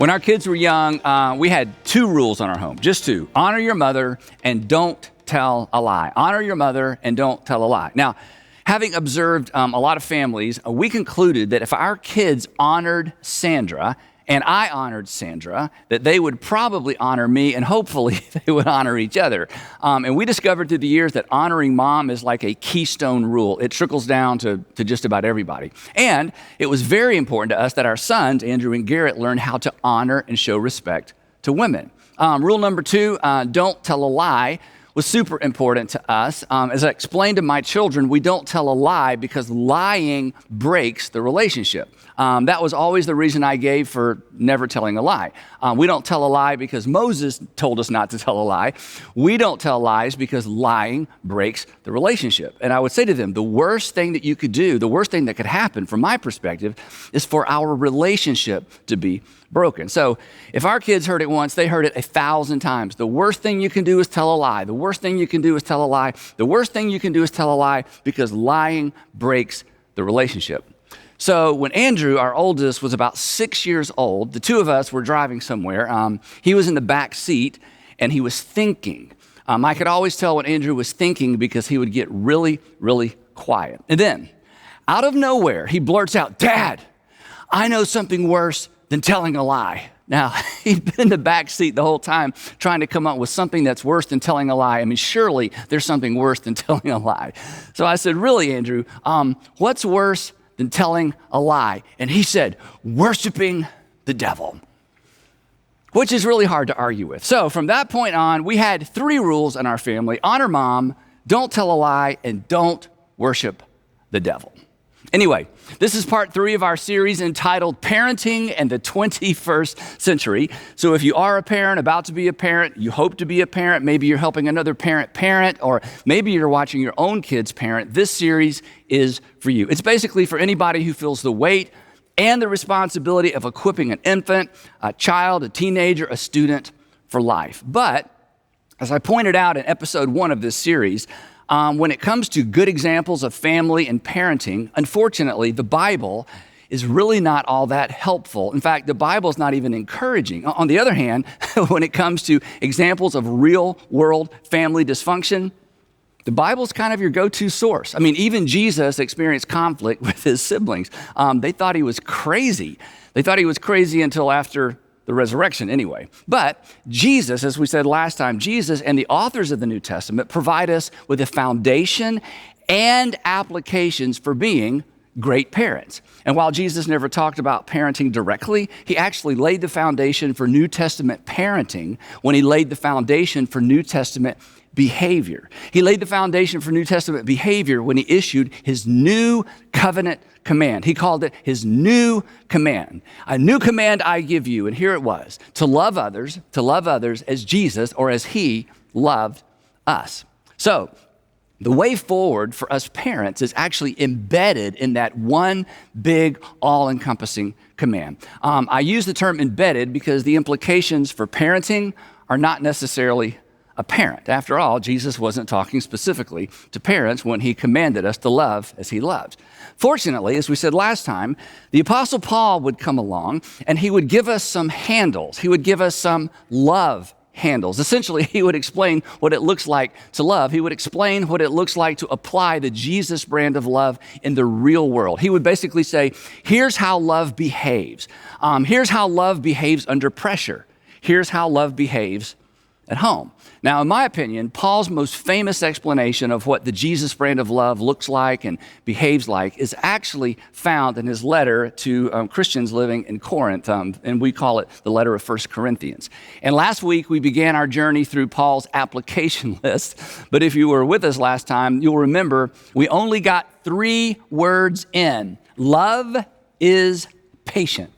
When our kids were young, we had two rules in our home, just two. Honor your mother and don't tell a lie. Honor your mother and don't tell a lie. Now, having observed a lot of families, we concluded that if our kids honored Sandra and I honored Sandra, that they would probably honor me and hopefully they would honor each other. And we discovered through the years that honoring mom is like a keystone rule. It trickles down to just about everybody. And it was very important to us that our sons, Andrew and Garrett, learn how to honor and show respect to women. Rule number 2, don't tell a lie, was super important to us. As I explained to my children, we don't tell a lie because lying breaks the relationship. That was always the reason I gave for never telling a lie. We don't tell a lie because Moses told us not to tell a lie. We don't tell lies because lying breaks the relationship. And I would say to them, the worst thing that you could do, the worst thing that could happen from my perspective is for our relationship to be broken. So if our kids heard it once, they heard it 1,000 times. The worst thing you can do is tell a lie. The worst thing you can do is tell a lie. The worst thing you can do is tell a lie because lying breaks the relationship. So when Andrew, our oldest, was about 6 years old, the two of us were driving somewhere. He was in the back seat and he was thinking. I could always tell when Andrew was thinking because he would get really, really quiet. And then out of nowhere, he blurts out, "Dad, I know something worse than telling a lie." Now, he'd been in the back seat the whole time trying to come up with something that's worse than telling a lie. I mean, surely there's something worse than telling a lie. So I said, "Really, Andrew, what's worse than telling a lie?" And he said, "Worshiping the devil," which is really hard to argue with. So from that point on, we had 3 rules in our family: honor mom, don't tell a lie, and don't worship the devil. Anyway, this is part 3 of our series entitled Parenting and the 21st Century. So if you are a parent, about to be a parent, you hope to be a parent, maybe you're helping another parent, or maybe you're watching your own kids parent, this series is for you. It's basically for anybody who feels the weight and the responsibility of equipping an infant, a child, a teenager, a student for life. But as I pointed out in episode 1 of this series, when it comes to good examples of family and parenting, unfortunately, the Bible is really not all that helpful. In fact, the Bible is not even encouraging. On the other hand, when it comes to examples of real-world family dysfunction, the Bible's kind of your go-to source. I mean, even Jesus experienced conflict with his siblings. They thought he was crazy. They thought he was crazy until after the resurrection anyway. But Jesus, as we said last time, Jesus and the authors of the New Testament provide us with a foundation and applications for being great parents. And while Jesus never talked about parenting directly, he actually laid the foundation for New Testament parenting when he laid the foundation for New Testament behavior. He laid the foundation for New Testament behavior when he issued his new covenant command. He called it his new command. "A new command I give you," and here it was, to love others as Jesus or as he loved us. So the way forward for us parents is actually embedded in that one big all-encompassing command. I use the term embedded because the implications for parenting are not necessarily apparent. After all, Jesus wasn't talking specifically to parents when he commanded us to love as he loved. Fortunately, as we said last time, the Apostle Paul would come along and he would give us some handles. He would give us some love handles. Essentially, he would explain what it looks like to love. He would explain what it looks like to apply the Jesus brand of love in the real world. He would basically say, here's how love behaves. Here's how love behaves under pressure. Here's how love behaves at home. Now, in my opinion, Paul's most famous explanation of what the Jesus brand of love looks like and behaves like is actually found in his letter to Christians living in Corinth, and we call it the letter of 1 Corinthians. And last week, we began our journey through Paul's application list, but if you were with us last time, you'll remember we only got 3 words in. Love is patient.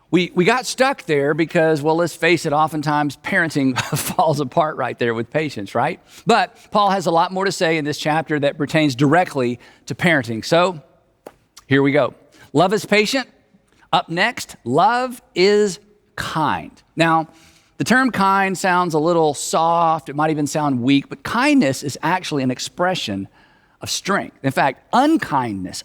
We got stuck there because, well, let's face it, oftentimes parenting falls apart right there with patience, right? But Paul has a lot more to say in this chapter that pertains directly to parenting. So here we go. Love is patient. Up next, love is kind. Now, the term kind sounds a little soft. It might even sound weak, but kindness is actually an expression of strength. In fact, unkindness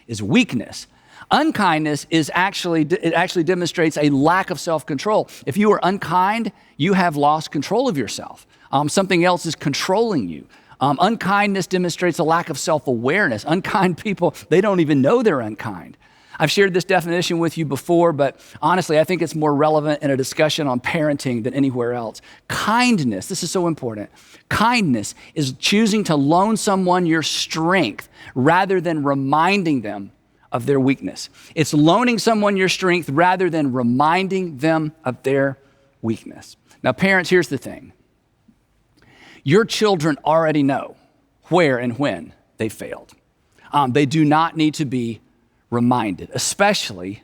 is weakness. Unkindness actually demonstrates a lack of self-control. If you are unkind, you have lost control of yourself. Something else is controlling you. Unkindness demonstrates a lack of self-awareness. Unkind people, they don't even know they're unkind. I've shared this definition with you before, but honestly, I think it's more relevant in a discussion on parenting than anywhere else. Kindness, this is so important. Kindness is choosing to loan someone your strength rather than reminding them of their weakness. It's loaning someone your strength rather than reminding them of their weakness. Now, parents, here's the thing. Your children already know where and when they failed. They do not need to be reminded, especially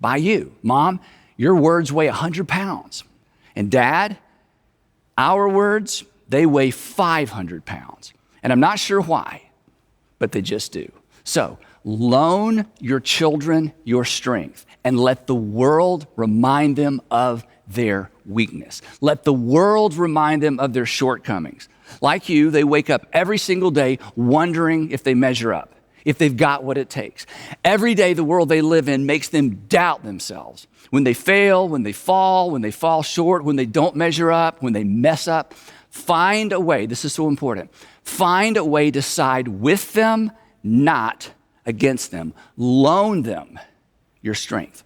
by you. Mom, your words weigh 100 pounds. And Dad, our words, they weigh 500 pounds. And I'm not sure why, but they just do. So loan your children your strength and let the world remind them of their weakness. Let the world remind them of their shortcomings. Like you, they wake up every single day wondering if they measure up, if they've got what it takes. Every day the world they live in makes them doubt themselves. When they fail, when they fall short, when they don't measure up, when they mess up, find a way, this is so important, find a way to side with them, not against them. Loan them your strength.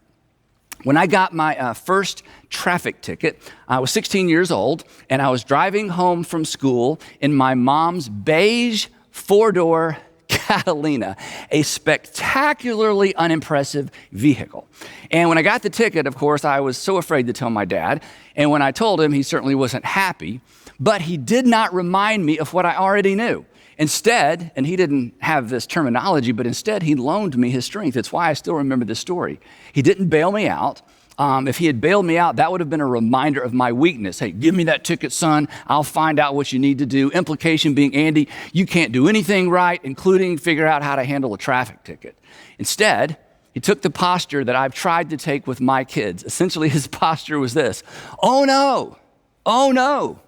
When I got my first traffic ticket, I was 16 years old, and I was driving home from school in my mom's beige four-door Catalina, a spectacularly unimpressive vehicle. And when I got the ticket, of course, I was so afraid to tell my dad. And when I told him, he certainly wasn't happy, but he did not remind me of what I already knew. Instead, and he didn't have this terminology, but instead he loaned me his strength. That's why I still remember this story. He didn't bail me out. If he had bailed me out, that would have been a reminder of my weakness. Hey, give me that ticket, son. I'll find out what you need to do. Implication being, Andy, you can't do anything right, including figure out how to handle a traffic ticket. Instead, he took the posture that I've tried to take with my kids. Essentially, his posture was this: oh no, oh no.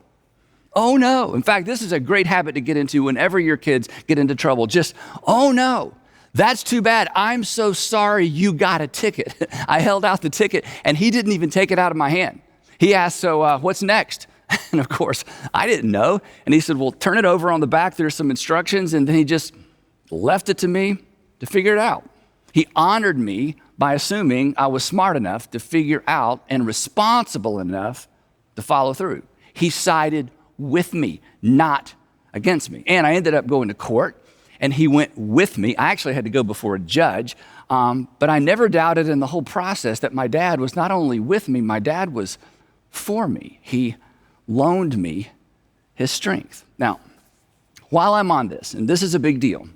Oh no. In fact, this is a great habit to get into whenever your kids get into trouble. Just, oh no, that's too bad. I'm so sorry you got a ticket. I held out the ticket and he didn't even take it out of my hand. He asked, so what's next? And of course, I didn't know. And he said, well, turn it over on the back. There's some instructions. And then he just left it to me to figure it out. He honored me by assuming I was smart enough to figure out and responsible enough to follow through. He sided with me, not against me. And I ended up going to court, and he went with me. I actually had to go before a judge, but I never doubted in the whole process that my dad was not only with me, my dad was for me. He loaned me his strength. Now, while I'm on this, and this is a big deal,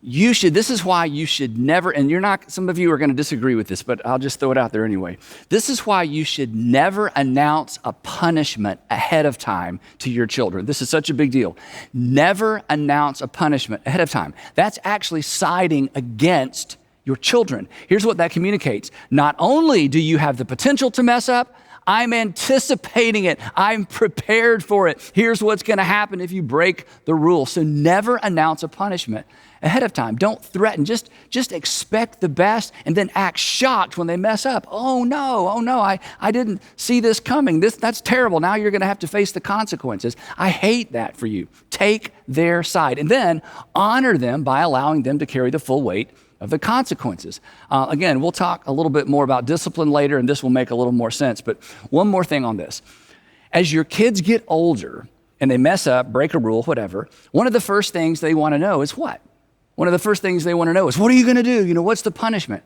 this is why you should never, and some of you are going to disagree with this, but I'll just throw it out there anyway. This is why you should never announce a punishment ahead of time to your children. This is such a big deal. Never announce a punishment ahead of time. That's actually siding against your children. Here's what that communicates. Not only do you have the potential to mess up, I'm anticipating it. I'm prepared for it. Here's what's going to happen if you break the rule. So never announce a punishment ahead of time. Don't threaten. Just expect the best and then act shocked when they mess up. Oh no, I didn't see this coming. That's terrible. Now you're going to have to face the consequences. I hate that for you. Take their side and then honor them by allowing them to carry the full weight of the consequences. Again, we'll talk a little bit more about discipline later, and this will make a little more sense. But one more thing on this. As your kids get older and they mess up, break a rule, whatever, one of the first things they want to know is what? One of the first things they want to know is, what are you going to do? What's the punishment?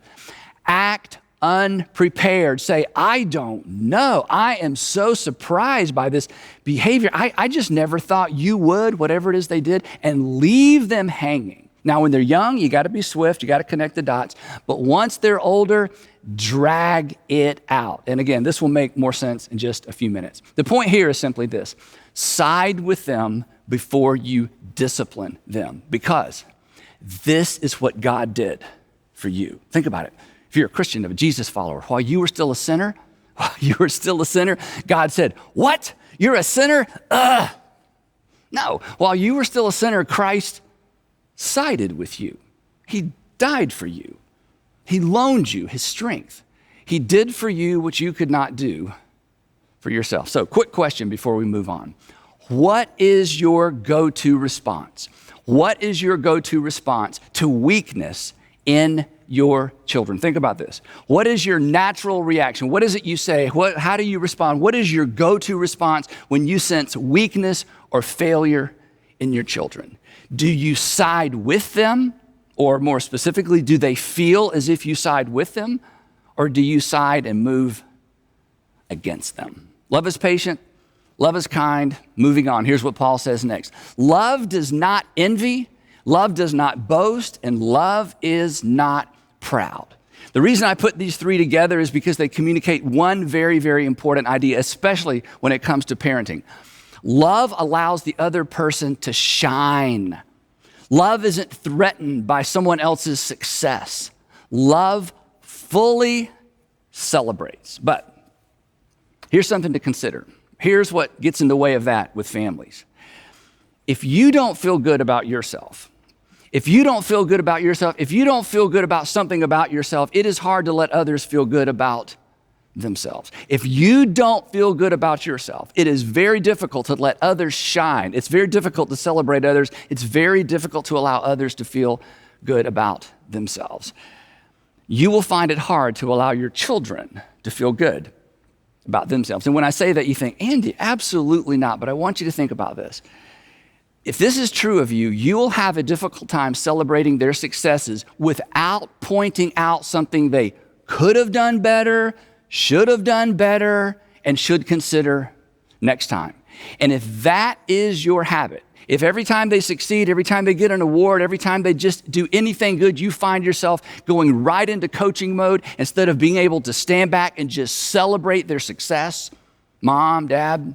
Act unprepared. Say, I don't know. I am so surprised by this behavior. I just never thought you would, whatever it is they did, and leave them hanging. Now, when they're young, you got to be swift. You got to connect the dots. But once they're older, drag it out. And again, this will make more sense in just a few minutes. The point here is simply this: side with them before you discipline them, because this is what God did for you. Think about it. If you're a Christian, a Jesus follower, while you were still a sinner, God said, what? You're a sinner? No. While you were still a sinner, Christ sided with you. He died for you. He loaned you his strength. He did for you what you could not do for yourself. So, quick question before we move on. What is your go-to response? What is your go-to response to weakness in your children? Think about this. What is your natural reaction? What is it you say? How do you respond? What is your go-to response when you sense weakness or failure in your children? Do you side with them? Or more specifically, do they feel as if you side with them? Or do you side and move against them? Love is patient. Love is kind. Moving on. Here's what Paul says next. Love does not envy. Love does not boast. And love is not proud. The reason I put these three together is because they communicate one very, very important idea, especially when it comes to parenting. Love allows the other person to shine. Love isn't threatened by someone else's success. Love fully celebrates. But here's something to consider. Here's what gets in the way of that with families. If you don't feel good about yourself, if you don't feel good about yourself, if you don't feel good about something about yourself, it is hard to let others feel good about themselves. If you don't feel good about yourself, it is very difficult to let others shine. It's very difficult to celebrate others. It's very difficult to allow others to feel good about themselves. You will find it hard to allow your children to feel good about themselves. And when I say that, you think, Andy, absolutely not. But I want you to think about this. If this is true of you, you will have a difficult time celebrating their successes without pointing out something they could have done better, should have done better, and should consider next time. And if that is your habit, if every time they succeed, every time they get an award, every time they just do anything good, you find yourself going right into coaching mode instead of being able to stand back and just celebrate their success, mom, dad,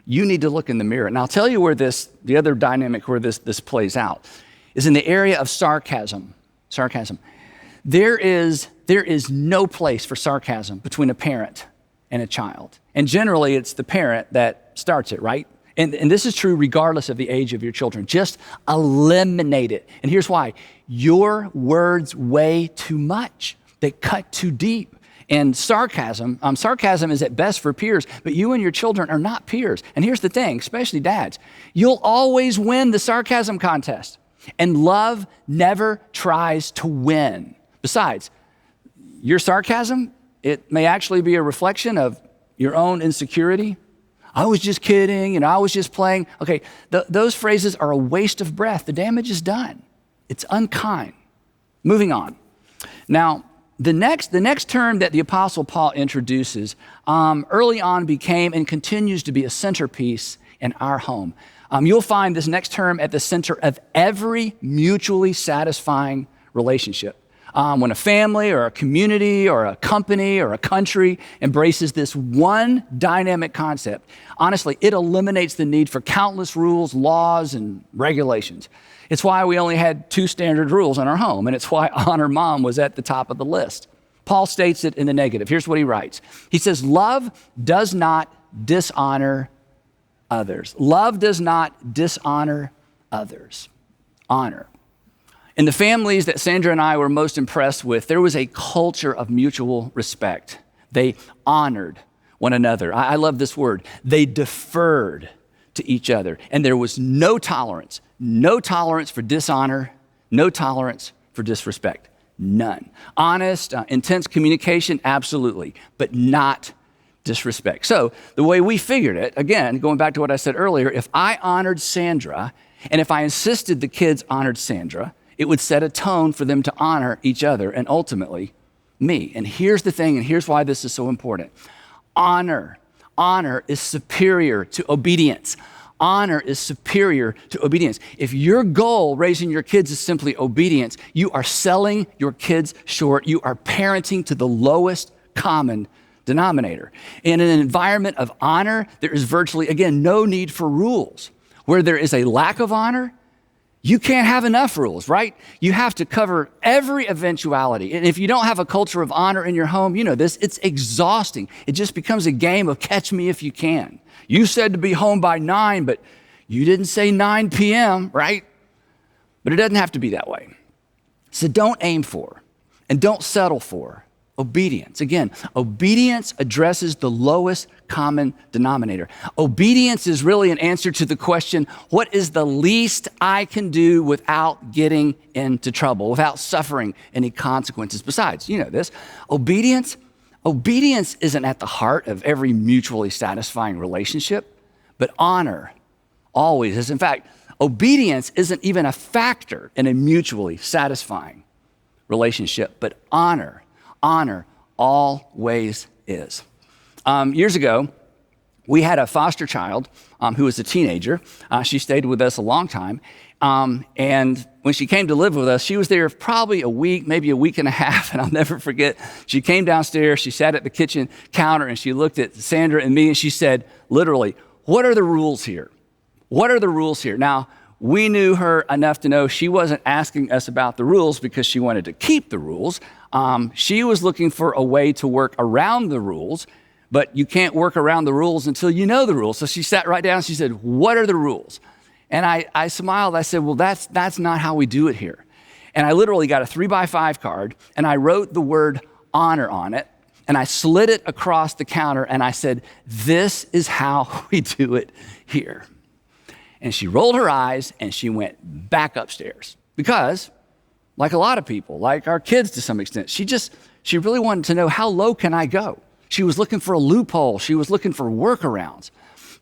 you need to look in the mirror. And I'll tell you where the other dynamic where this plays out is in the area of sarcasm. Sarcasm. There is no place for sarcasm between a parent and a child. And generally, it's the parent that starts it, right? And this is true regardless of the age of your children. Just eliminate it. And here's why. Your words weigh too much. They cut too deep. And sarcasm is at best for peers, but you and your children are not peers. And here's the thing, especially dads, you'll always win the sarcasm contest. And love never tries to win. Besides, your sarcasm, it may actually be a reflection of your own insecurity. I was just kidding, I was just playing. Okay, those phrases are a waste of breath. The damage is done. It's unkind. Moving on. Now, the next term that the Apostle Paul introduces early on became and continues to be a centerpiece in our home. You'll find this next term at the center of every mutually satisfying relationship. When a family or a community or a company or a country embraces this one dynamic concept, honestly, it eliminates the need for countless rules, laws, and regulations. It's why we only had 2 standard rules in our home, and it's why honor mom was at the top of the list. Paul states it in the negative. Here's what he writes. He says, love does not dishonor others. Love does not dishonor others. Honor. In the families that Sandra and I were most impressed with, there was a culture of mutual respect. They honored one another. I love this word. They deferred to each other. And there was no tolerance for dishonor, no tolerance for disrespect. None. Honest, intense communication, absolutely, but not disrespect. So the way we figured it, again, going back to what I said earlier, if I honored Sandra, and if I insisted the kids honored Sandra, it would set a tone for them to honor each other and ultimately me. And here's the thing, and here's why this is so important. Honor is superior to obedience. Honor is superior to obedience. If your goal raising your kids is simply obedience, you are selling your kids short. You are parenting to the lowest common denominator. In an environment of honor, there is virtually, again, no need for rules. Where there is a lack of honor, you can't have enough rules, right? You have to cover every eventuality. And if you don't have a culture of honor in your home, you know this, it's exhausting. It just becomes a game of catch me if you can. You said to be home by 9, but you didn't say 9 p.m., right? But it doesn't have to be that way. So don't aim for and don't settle for obedience. Again, obedience addresses the lowest common denominator. Obedience is really an answer to the question, what is the least I can do without getting into trouble, without suffering any consequences? Besides, you know this, obedience isn't at the heart of every mutually satisfying relationship, but honor always is. In fact, obedience isn't even a factor in a mutually satisfying relationship, but honor always is. Years ago, we had a foster child who was a teenager. She stayed with us a long time. And when she came to live with us, she was there probably a week, maybe a week and a half. And I'll never forget, she came downstairs, she sat at the kitchen counter, and she looked at Sandra and me, and she said, literally, what are the rules here? What are the rules here? Now, we knew her enough to know she wasn't asking us about the rules because she wanted to keep the rules. She was looking for a way to work around the rules, but you can't work around the rules until you know the rules. So she sat right down and she said, what are the rules? And I smiled. I said, well, that's not how we do it here. And I literally got a 3x5 card and I wrote the word honor on it and I slid it across the counter and I said, this is how we do it here. And she rolled her eyes and she went back upstairs because, like a lot of people, like our kids to some extent, she really wanted to know, how low can I go? She was looking for a loophole. She was looking for workarounds.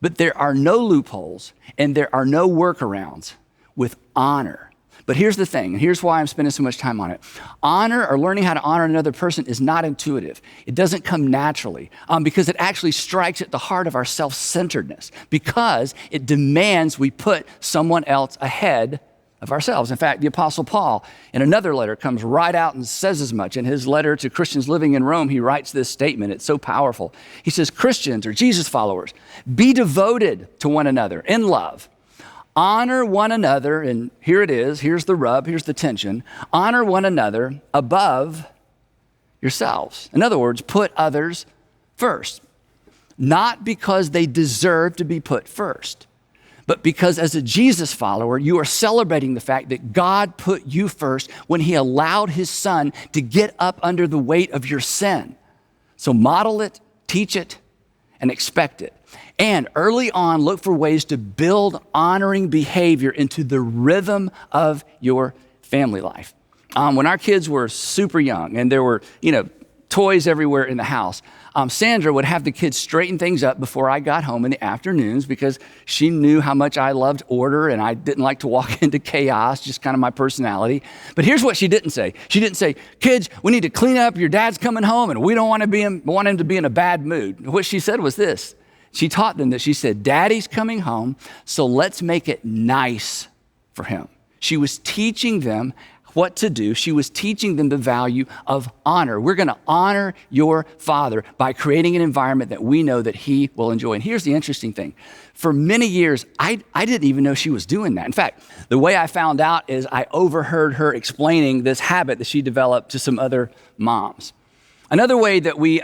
But there are no loopholes and there are no workarounds with honor. But here's the thing, and here's why I'm spending so much time on it. Honor, or learning how to honor another person, is not intuitive. It doesn't come naturally because it actually strikes at the heart of our self-centeredness, because it demands we put someone else ahead of ourselves. In fact, the Apostle Paul, in another letter, comes right out and says as much. In his letter to Christians living in Rome, he writes this statement. It's so powerful. He says, Christians, or Jesus followers, be devoted to one another in love. Honor one another, and here it is, here's the rub, here's the tension. Honor one another above yourselves. In other words, put others first. Not because they deserve to be put first, but because as a Jesus follower, you are celebrating the fact that God put you first when he allowed his son to get up under the weight of your sin. So model it, teach it, and expect it. And early on, look for ways to build honoring behavior into the rhythm of your family life. When our kids were super young and there were, toys everywhere in the house, Sandra would have the kids straighten things up before I got home in the afternoons because she knew how much I loved order and I didn't like to walk into chaos, just kind of my personality. But here's what she didn't say. She didn't say, kids, we need to clean up, your dad's coming home and we don't want him to be in a bad mood. What she said was this. She taught them that. She said, Daddy's coming home, so let's make it nice for him. She was teaching them what to do. She was teaching them the value of honor. We're going to honor your father by creating an environment that we know that he will enjoy. And here's the interesting thing. For many years, I didn't even know she was doing that. In fact, the way I found out is I overheard her explaining this habit that she developed to some other moms. Another way that we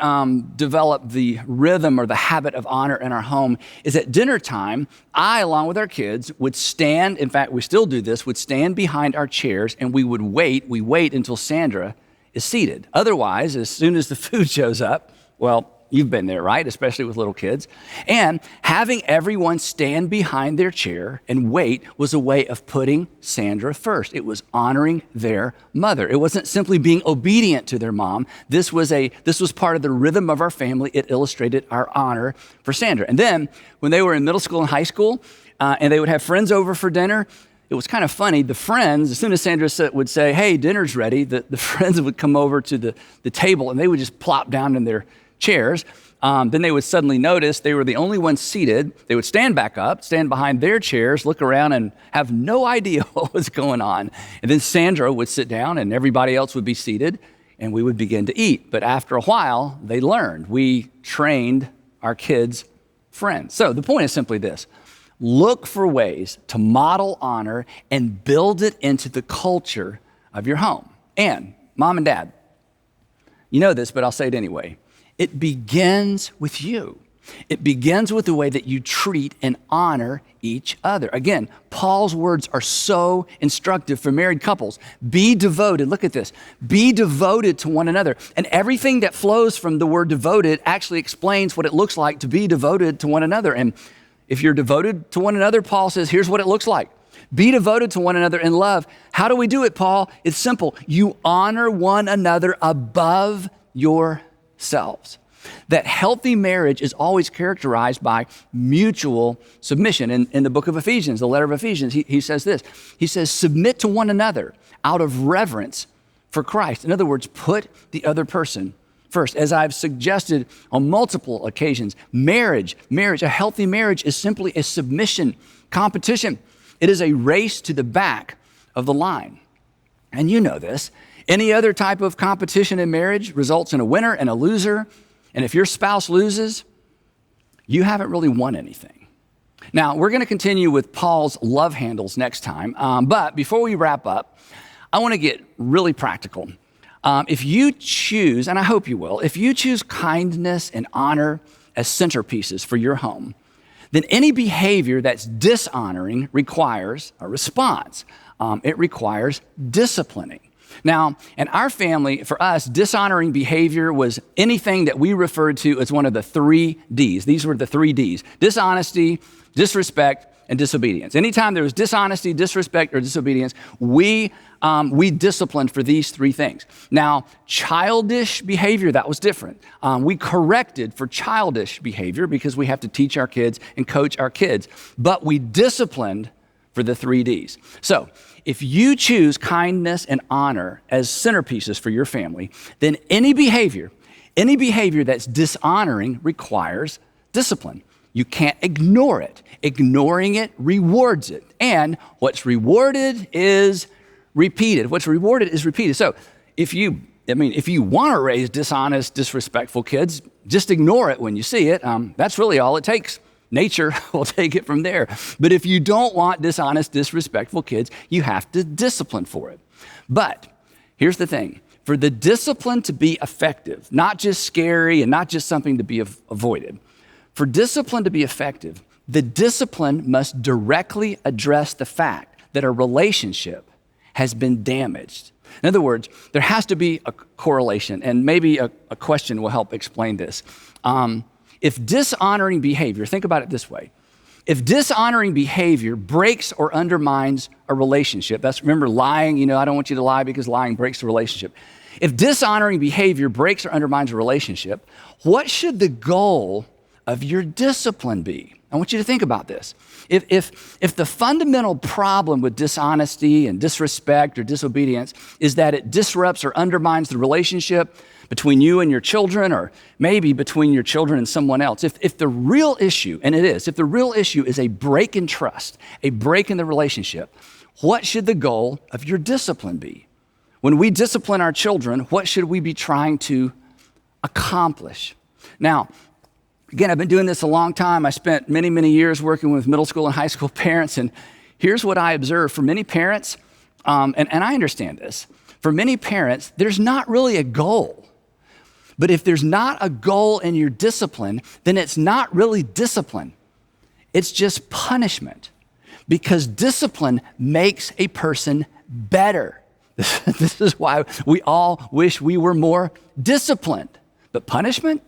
develop the rhythm or the habit of honor in our home is at dinner time, I, along with our kids, would stand, in fact, we still do this, would stand behind our chairs and we wait until Sandra is seated. Otherwise, as soon as the food shows up, well, you've been there, right? Especially with little kids. And having everyone stand behind their chair and wait was a way of putting Sandra first. It was honoring their mother. It wasn't simply being obedient to their mom. This was part of the rhythm of our family. It illustrated our honor for Sandra. And then when they were in middle school and high school, and they would have friends over for dinner, it was kind of funny. The friends, as soon as Sandra would say, hey, dinner's ready, the friends would come over to the table and they would just plop down in their chairs. Then they would suddenly notice they were the only ones seated. They would stand back up, stand behind their chairs, look around and have no idea what was going on. And then Sandra would sit down and everybody else would be seated and we would begin to eat. But after a while, they learned. We trained our kids' friends. So the point is simply this. Look for ways to model honor and build it into the culture of your home. And mom and dad, you know this, but I'll say it anyway. It begins with you. It begins with the way that you treat and honor each other. Again, Paul's words are so instructive for married couples. Be devoted. Look at this. Be devoted to one another. And everything that flows from the word devoted actually explains what it looks like to be devoted to one another. And if you're devoted to one another, Paul says, here's what it looks like. Be devoted to one another in love. How do we do it, Paul? It's simple. You honor one another above yourselves. That healthy marriage is always characterized by mutual submission. In the book of Ephesians, the letter of Ephesians, he says this. He says, submit to one another out of reverence for Christ. In other words, put the other person first. As I've suggested on multiple occasions, marriage, a healthy marriage is simply a submission competition. It is a race to the back of the line. And you know this. Any other type of competition in marriage results in a winner and a loser. And if your spouse loses, you haven't really won anything. Now, we're going to continue with Paul's love handles next time. But before we wrap up, I want to get really practical. If you choose, and I hope you will, if you choose kindness and honor as centerpieces for your home, then any behavior that's dishonoring requires a response. It requires disciplining. Now, in our family, for us, dishonoring behavior was anything that we referred to as one of the 3 Ds. These were the 3 Ds: dishonesty, disrespect, and disobedience. Anytime there was dishonesty, disrespect, or disobedience, we disciplined for these 3 things. Now, childish behavior, that was different. We corrected for childish behavior because we have to teach our kids and coach our kids, but we disciplined for the 3 Ds. So, if you choose kindness and honor as centerpieces for your family, then any behavior that's dishonoring requires discipline. You can't ignore it. Ignoring it rewards it. And what's rewarded is repeated. What's rewarded is repeated. So if you want to raise dishonest, disrespectful kids, just ignore it when you see it. That's really all it takes. Nature will take it from there. But if you don't want dishonest, disrespectful kids, you have to discipline for it. But here's the thing. For the discipline to be effective, not just scary and not just something to be avoided, for discipline to be effective, the discipline must directly address the fact that a relationship has been damaged. In other words, there has to be a correlation, and maybe a question will help explain this. If dishonoring behavior, think about it this way. If dishonoring behavior breaks or undermines a relationship, remember lying, I don't want you to lie because lying breaks the relationship. If dishonoring behavior breaks or undermines a relationship, what should the goal of your discipline be? I want you to think about this. If the fundamental problem with dishonesty and disrespect or disobedience is that it disrupts or undermines the relationship between you and your children, or maybe between your children and someone else, if the real issue, and it is, if the real issue is a break in trust, a break in the relationship, what should the goal of your discipline be? When we discipline our children, what should we be trying to accomplish? Now, again, I've been doing this a long time. I spent many, many years working with middle school and high school parents, and here's what I observe. For many parents, and I understand this, for many parents, there's not really a goal. But if there's not a goal in your discipline, then it's not really discipline. It's just punishment. Because discipline makes a person better. This is why we all wish we were more disciplined. But punishment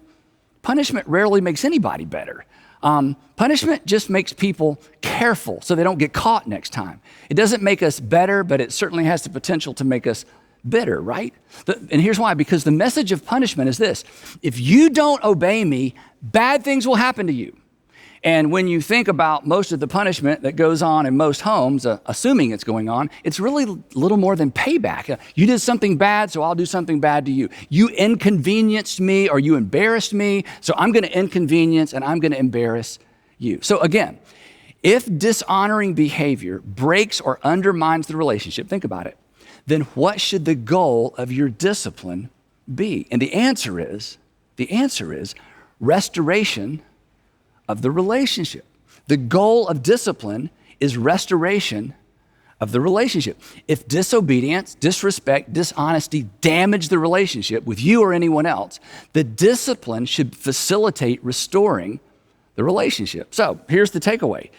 rarely makes anybody better. Punishment just makes people careful so they don't get caught next time. It doesn't make us better, but it certainly has the potential to make us bitter, right? And here's why, because the message of punishment is this: if you don't obey me, bad things will happen to you. And when you think about most of the punishment that goes on in most homes, assuming it's going on, it's really little more than payback. You did something bad, so I'll do something bad to you. You inconvenienced me or you embarrassed me, so I'm going to inconvenience and I'm going to embarrass you. So again, if dishonoring behavior breaks or undermines the relationship, think about it, then what should the goal of your discipline be? And the answer is restoration of the relationship. The goal of discipline is restoration of the relationship. If disobedience, disrespect, dishonesty damage the relationship with you or anyone else, the discipline should facilitate restoring the relationship. So here's the takeaway.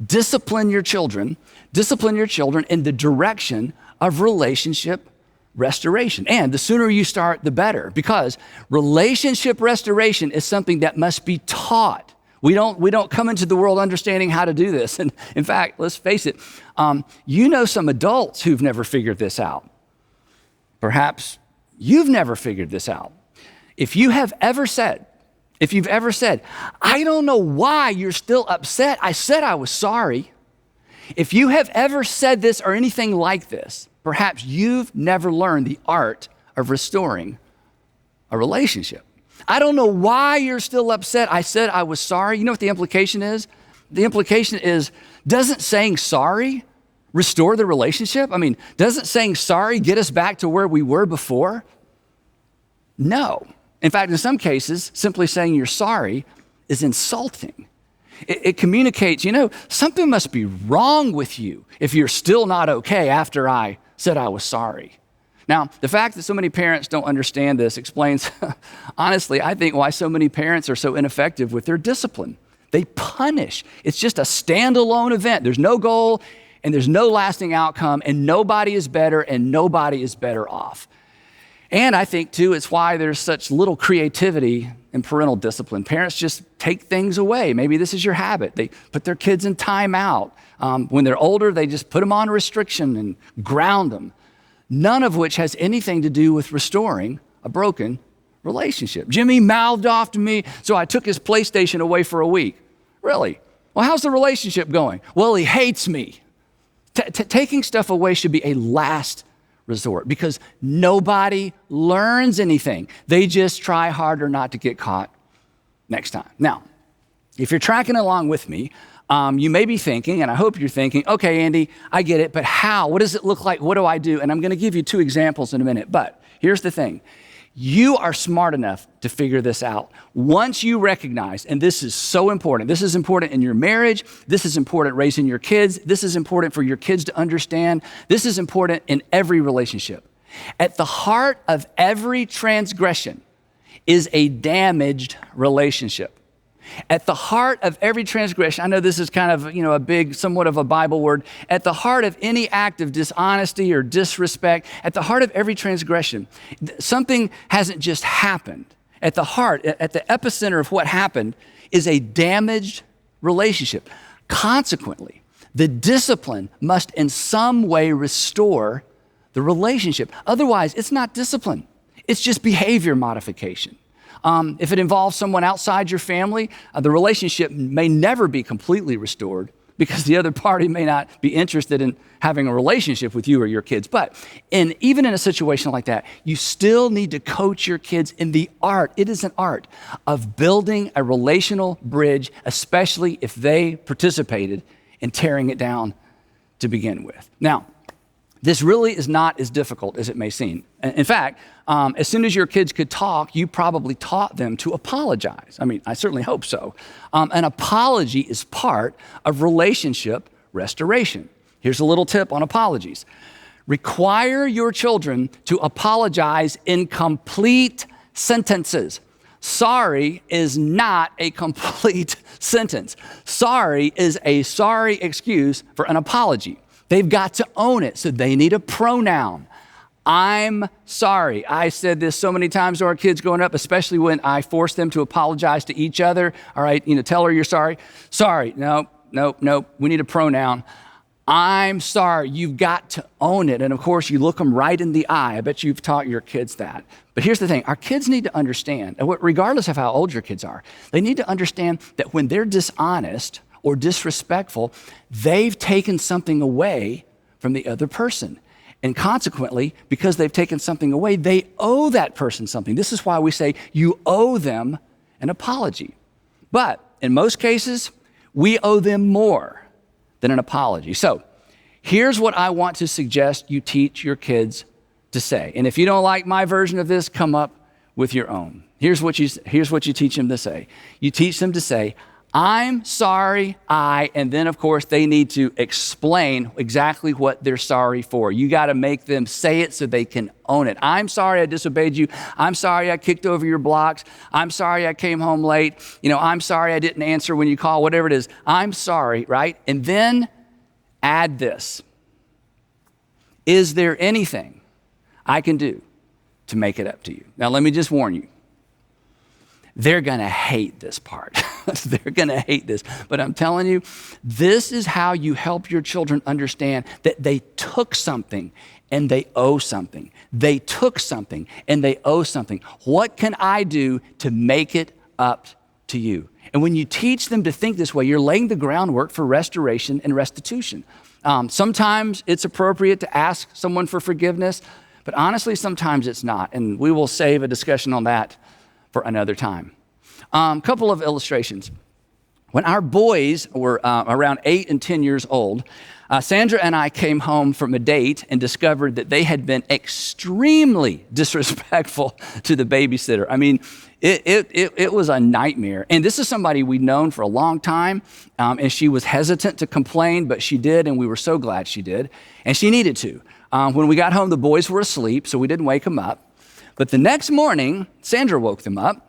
Discipline your children in the direction of relationship restoration. And the sooner you start, the better, because relationship restoration is something that must be taught. We don't come into the world understanding how to do this. And in fact, let's face it, you know some adults who've never figured this out. Perhaps you've never figured this out. If you've ever said, I don't know why you're still upset. I said I was sorry. If you have ever said this or anything like this, perhaps you've never learned the art of restoring a relationship. I don't know why you're still upset. I said I was sorry. You know what the implication is? The implication is, doesn't saying sorry restore the relationship? I mean, doesn't saying sorry get us back to where we were before? No. In fact, in some cases, simply saying you're sorry is insulting. It communicates, something must be wrong with you if you're still not okay after I said I was sorry. Now, the fact that so many parents don't understand this explains, honestly, I think why so many parents are so ineffective with their discipline. They punish. It's just a standalone event. There's no goal and there's no lasting outcome, and nobody is better and nobody is better off. And I think, too, it's why there's such little creativity in parental discipline. Parents just take things away. Maybe this is your habit. They put their kids in timeout. When they're older, they just put them on restriction and ground them. None of which has anything to do with restoring a broken relationship. Jimmy mouthed off to me, so I took his PlayStation away for a week. Really? Well, how's the relationship going? Well, he hates me. Taking stuff away should be a last resort because nobody learns anything. They just try harder not to get caught next time. Now, if you're tracking along with me, you may be thinking, and I hope you're thinking, okay, Andy, I get it, but how? What does it look like? What do I do? And I'm going to give you 2 examples in a minute. But here's the thing. You are smart enough to figure this out. Once you recognize, and this is so important, this is important in your marriage, this is important raising your kids, this is important for your kids to understand, this is important in every relationship. At the heart of every transgression is a damaged relationship. At the heart of every transgression, I know this is kind of, a big, somewhat of a Bible word. At the heart of any act of dishonesty or disrespect, at the heart of every transgression, something hasn't just happened. At the heart, at the epicenter of what happened is a damaged relationship. Consequently, the discipline must in some way restore the relationship. Otherwise, it's not discipline. It's just behavior modification. If it involves someone outside your family, the relationship may never be completely restored because the other party may not be interested in having a relationship with you or your kids. But even in a situation like that, you still need to coach your kids in the art. It is an art of building a relational bridge, especially if they participated in tearing it down to begin with. Now, this really is not as difficult as it may seem. In fact, as soon as your kids could talk, you probably taught them to apologize. I mean, I certainly hope so. An apology is part of relationship restoration. Here's a little tip on apologies. Require your children to apologize in complete sentences. Sorry is not a complete sentence. Sorry is a sorry excuse for an apology. They've got to own it, so they need a pronoun. I'm sorry. I said this so many times to our kids growing up, especially when I forced them to apologize to each other. All right, tell her you're sorry. Sorry, no, we need a pronoun. I'm sorry. You've got to own it. And of course, you look them right in the eye. I bet you've taught your kids that. But here's the thing. Our kids need to understand, regardless of how old your kids are, they need to understand that when they're dishonest or disrespectful, they've taken something away from the other person. And consequently, because they've taken something away, they owe that person something. This is why we say you owe them an apology. But in most cases, we owe them more than an apology. So here's what I want to suggest you teach your kids to say. And if you don't like my version of this, come up with your own. Here's what you teach them to say. You teach them to say, I'm sorry, and then of course they need to explain exactly what they're sorry for. You got to make them say it so they can own it. I'm sorry I disobeyed you. I'm sorry I kicked over your blocks. I'm sorry I came home late. I'm sorry I didn't answer when you call, whatever it is. I'm sorry, right? And then add this. Is there anything I can do to make it up to you? Now, let me just warn you. They're going to hate this part. They're going to hate this. But I'm telling you, this is how you help your children understand that they took something and they owe something. They took something and they owe something. What can I do to make it up to you? And when you teach them to think this way, you're laying the groundwork for restoration and restitution. Sometimes it's appropriate to ask someone for forgiveness, but honestly, sometimes it's not. And we will save a discussion on that for another time. Couple of illustrations. When our boys were around 8 and 10 years old, Sandra and I came home from a date and discovered that they had been extremely disrespectful to the babysitter. I mean, it was a nightmare. And this is somebody we'd known for a long time, and she was hesitant to complain, but she did, and we were so glad she did. And she needed to. When we got home, the boys were asleep, so we didn't wake them up. But the next morning, Sandra woke them up,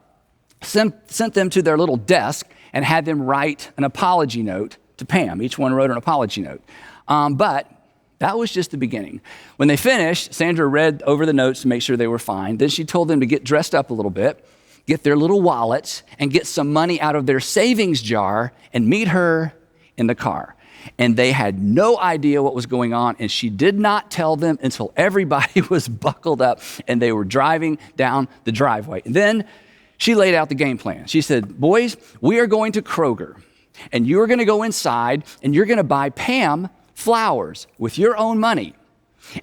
sent them to their little desk, and had them write an apology note to Pam. Each one wrote an apology note. But that was just the beginning. When they finished, Sandra read over the notes to make sure they were fine. Then she told them to get dressed up a little bit, get their little wallets, and get some money out of their savings jar and meet her in the car. And they had no idea what was going on, and she did not tell them until everybody was buckled up and they were driving down the driveway. And then she laid out the game plan. She said, boys, we are going to Kroger, and you're going to go inside and you're going to buy Pam flowers with your own money.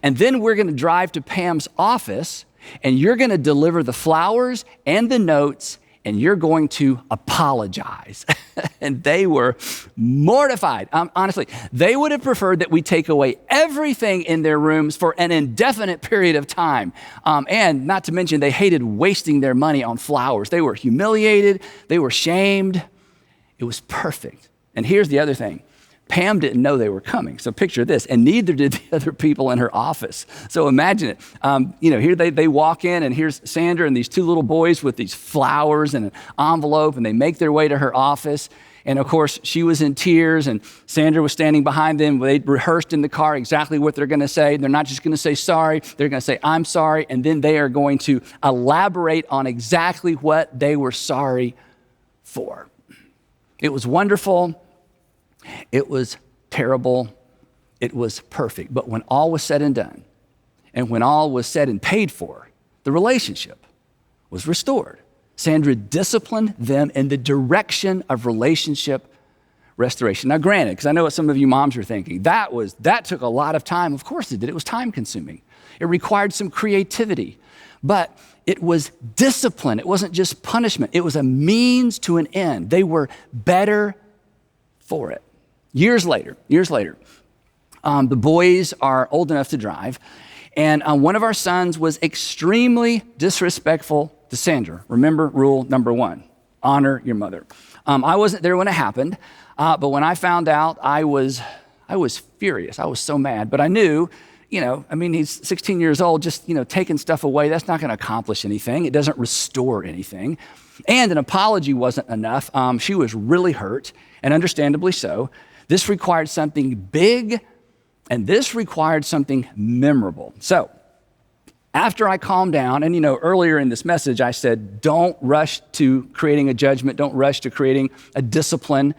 And then we're going to drive to Pam's office, and you're going to deliver the flowers and the notes, and you're going to apologize. And they were mortified. Honestly, they would have preferred that we take away everything in their rooms for an indefinite period of time. And not to mention, they hated wasting their money on flowers. They were humiliated. They were shamed. It was perfect. And here's the other thing. Pam didn't know they were coming. So picture this, and neither did the other people in her office. So imagine it. Here they walk in, and here's Sandra and these two little boys with these flowers and an envelope, and they make their way to her office. And of course, she was in tears, and Sandra was standing behind them. They'd rehearsed in the car exactly what they're going to say. They're not just going to say sorry. They're going to say, I'm sorry. And then they are going to elaborate on exactly what they were sorry for. It was wonderful. It was terrible. It was perfect. But when all was said and done, and when all was said and paid for, the relationship was restored. Sandra disciplined them in the direction of relationship restoration. Now, granted, because I know what some of you moms are thinking, that took a lot of time. Of course it did. It was time consuming. It required some creativity. But it was discipline. It wasn't just punishment. It was a means to an end. They were better for it. Years later, the boys are old enough to drive, and one of our sons was extremely disrespectful to Sandra. Remember rule number 1, honor your mother. I wasn't there when it happened, but when I found out, I was furious. I was so mad, but I knew, he's 16 years old, just, taking stuff away, that's not going to accomplish anything. It doesn't restore anything. And an apology wasn't enough. She was really hurt, and understandably so. This required something big, and this required something memorable. So after I calmed down, and earlier in this message, I said, don't rush to creating a judgment. Don't rush to creating a discipline,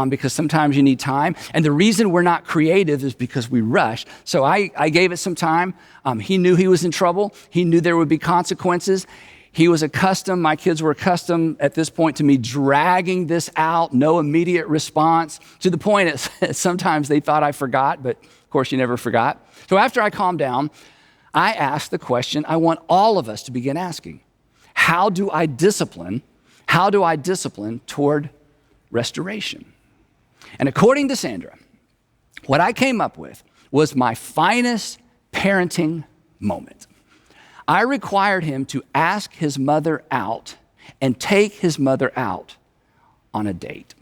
because sometimes you need time. And the reason we're not creative is because we rush. So I gave it some time. He knew he was in trouble. He knew there would be consequences. My kids were accustomed at this point to me dragging this out, no immediate response, to the point that sometimes they thought I forgot, but of course you never forgot. So after I calmed down, I asked the question I want all of us to begin asking. How do I discipline toward restoration? And according to Sandra, what I came up with was my finest parenting moment. I required him to ask his mother out and take his mother out on a date.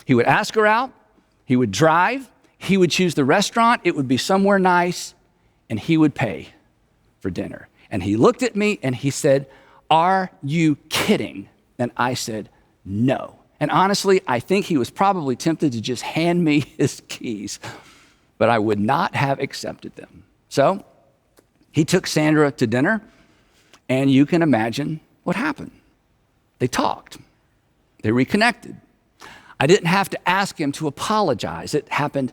He would ask her out, he would drive, he would choose the restaurant, it would be somewhere nice, and he would pay for dinner. And he looked at me and he said, "Are you kidding?" And I said, "No." And honestly, I think he was probably tempted to just hand me his keys, but I would not have accepted them. So he took Sandra to dinner, and you can imagine what happened. They talked, they reconnected. I didn't have to ask him to apologize. It happened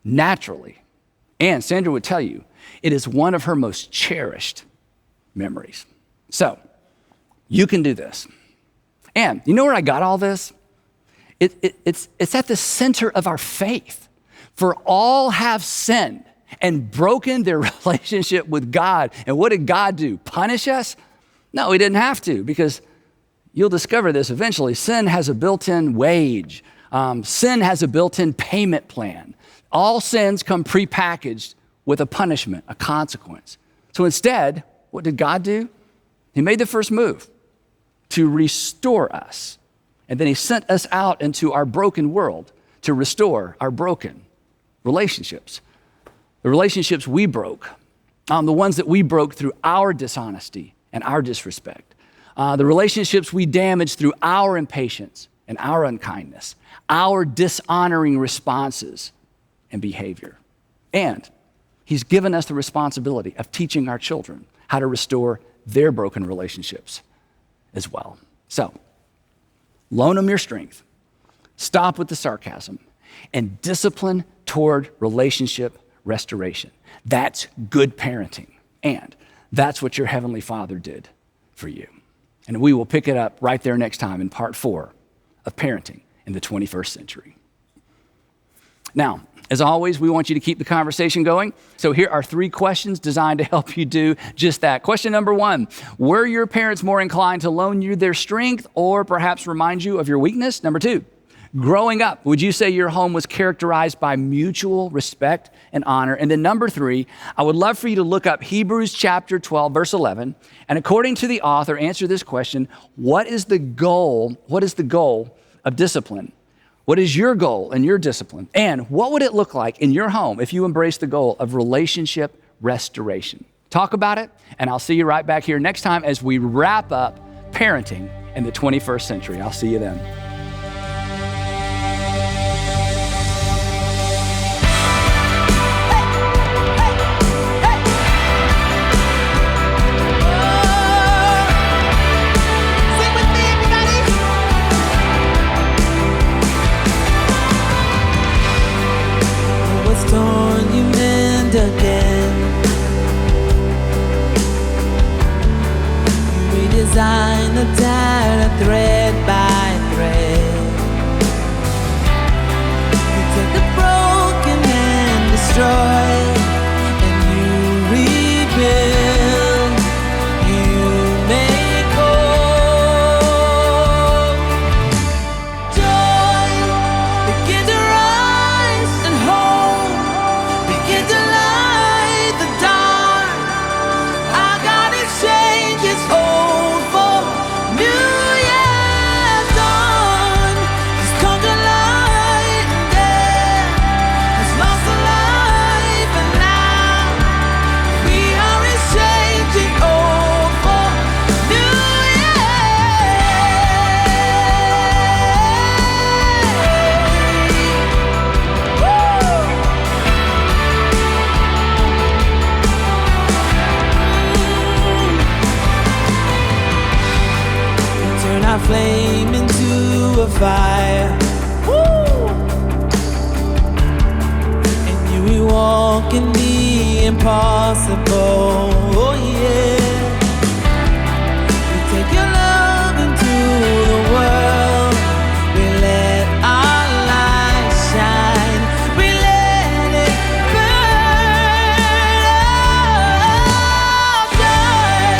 naturally. And Sandra would tell you, it is one of her most cherished memories. So you can do this. And you know where I got all this? It's at the center of our faith. For all have sinned and broken their relationship with God. And what did God do? Punish us? No, he didn't have to, because you'll discover this eventually. Sin has a built-in wage. Sin has a built-in payment plan. All sins come prepackaged with a punishment, a consequence. So instead, what did God do? He made the first move to restore us. And then he sent us out into our broken world to restore our broken relationships. The relationships we broke, the ones that we broke through our dishonesty and our disrespect. The relationships we damaged through our impatience and our unkindness, our dishonoring responses and behavior. And he's given us the responsibility of teaching our children how to restore their broken relationships as well. So, loan them your strength, stop with the sarcasm, and discipline toward relationship restoration. That's good parenting, and that's what your Heavenly Father did for you. And we will pick it up right there next time in part 4 of Parenting in the 21st Century. Now, as always, we want you to keep the conversation going. So here are 3 questions designed to help you do just that. Question number 1, were your parents more inclined to loan you their strength or perhaps remind you of your weakness? Number 2, growing up, would you say your home was characterized by mutual respect and honor? And then number 3, I would love for you to look up Hebrews chapter 12, verse 11. And according to the author, answer this question: what is the goal? What is the goal of discipline? What is your goal in your discipline? And what would it look like in your home if you embrace the goal of relationship restoration? Talk about it, and I'll see you right back here next time as we wrap up Parenting in the 21st Century. I'll see you then. Again, you redesign the data thread by thread. You take the broken and destroy, and you rebuild. You make whole. Joy begin to rise, and hope begin to light the dark. Our God exchanges old for new. Years dawn. He's conquered light and death, has lost the life, and now we are exchanging old for new. Turn our flame into a fire. And you walk in the impossible. Oh yeah. We take your love into the world. We let our light shine. We let it burn. Oh, joy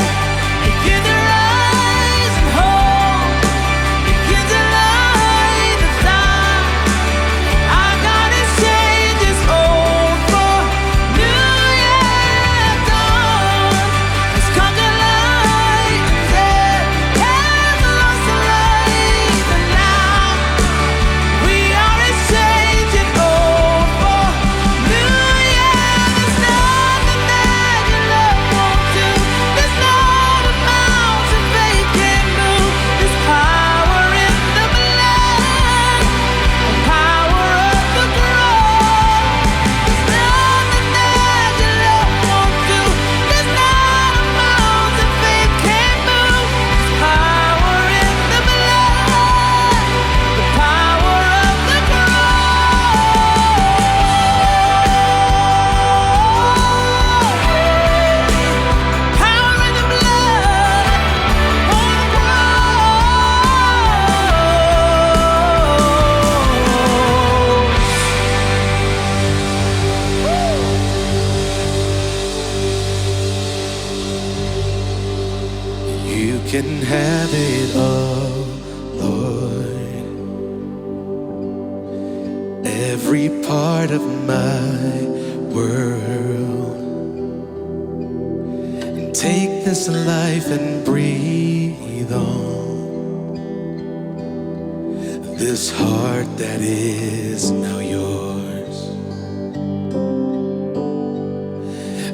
begin to rise, and hope begin to light the dark. Our God exchanges old for new. Years dawn. can have it all, Lord. Every part of my world. And take this life and breathe on this heart that is now yours.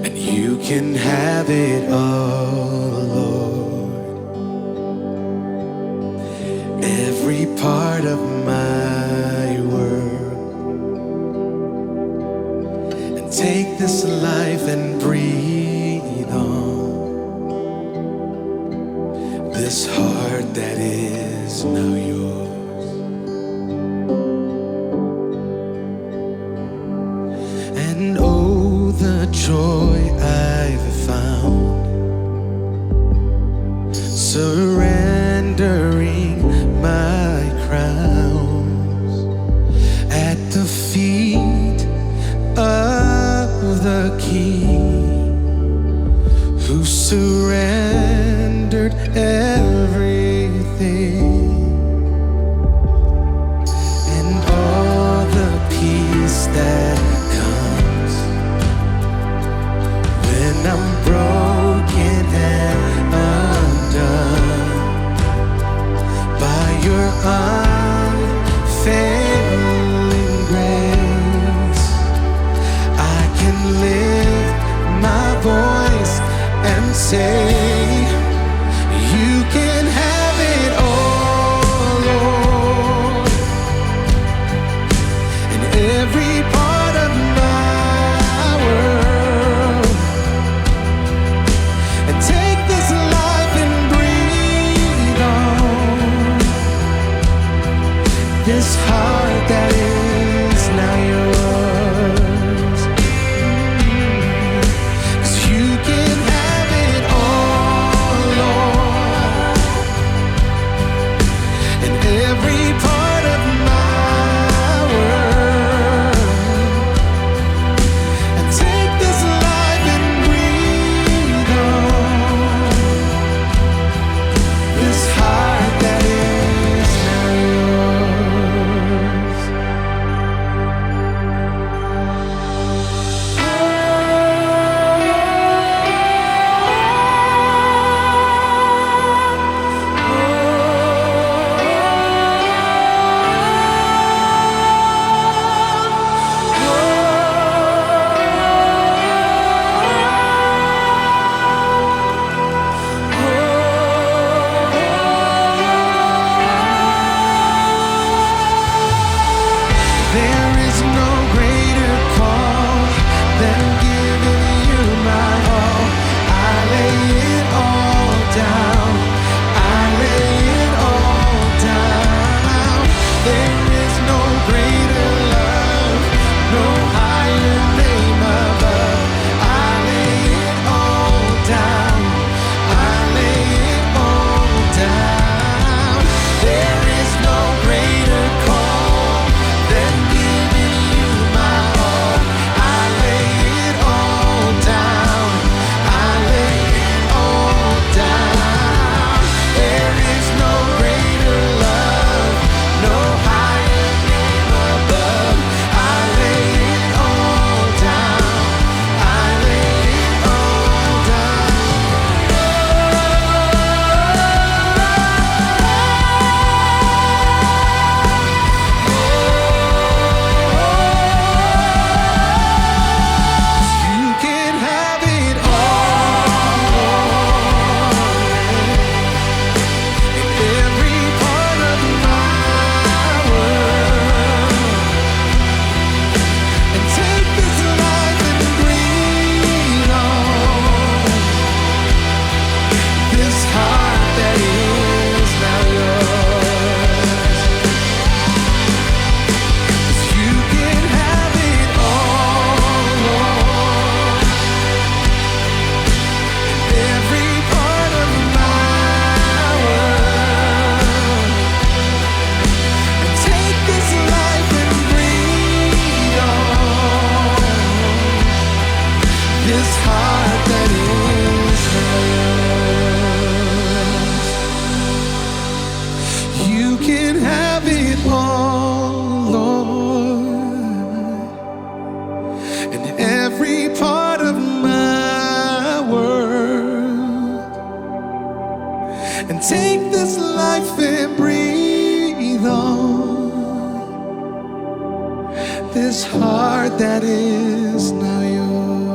And you can have it all, Lord. Every part of my world. And take this life and breathe on this heart that is now yours. And oh, the joy I've found surrendering my crowns at the feet of the King, who surrendered everything. And all the peace that when I'm broken and undone by your unfailing grace, I can lift my voice and say, you can have it all, Lord. And every part of my world. And take this life and breathe on this heart that is now yours. 'Cause you can have it all, Lord. And every part of my world. And take this life and breathe on this heart that is now yours. this life and breathe on. This heart that is now yours.